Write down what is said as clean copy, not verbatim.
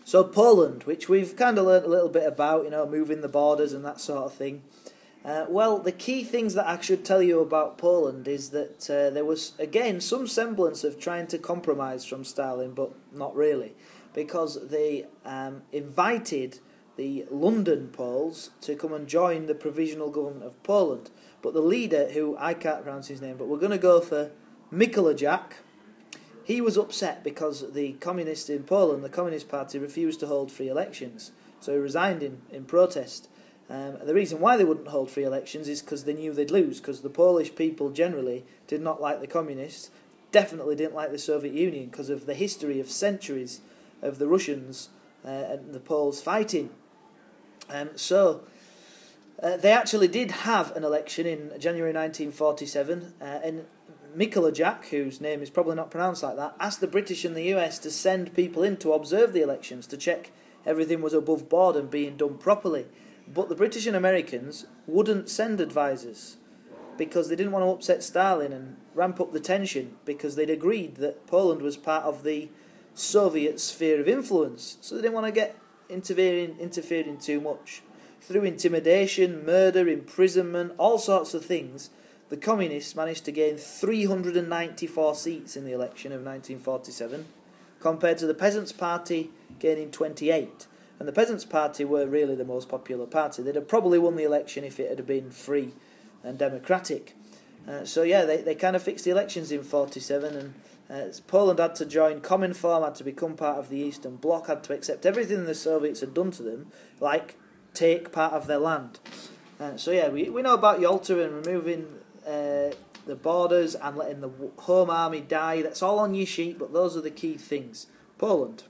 So Poland, which we've kind of learnt a little bit about, moving the borders and that sort of thing. Well, the key things that I should tell you about Poland is that there was, again, some semblance of trying to compromise from Stalin, but not really, because they invited the London Poles to come and join the Provisional Government of Poland. But the leader, who I can't pronounce his name, but we're going to go for Mikolajczak, he was upset because the communists in Poland, the Communist Party, refused to hold free elections. So he resigned in protest. The reason why they wouldn't hold free elections is because they knew they'd lose, because the Polish people generally did not like the communists, definitely didn't like the Soviet Union because of the history of centuries of the Russians and the Poles fighting. So they actually did have an election in January 1947, and Mikolajczak, whose name is probably not pronounced like that, asked the British and the US to send people in to observe the elections, to check everything was above board and being done properly. But the British and Americans wouldn't send advisors because they didn't want to upset Stalin and ramp up the tension, because they'd agreed that Poland was part of the Soviet sphere of influence. So they didn't want to get interfering too much. Through intimidation, murder, imprisonment, all sorts of things, the Communists managed to gain 394 seats in the election of 1947, compared to the Peasants' Party gaining 28. And the Peasants' Party were really the most popular party. They'd have probably won the election if it had been free and democratic. They kind of fixed the elections in 1947, and Poland had to join Cominform, had to become part of the Eastern Bloc, had to accept everything the Soviets had done to them, like take part of their land. We know about Yalta and removing the borders and letting the Home Army die. That's all on your sheet, but those are the key things. Poland.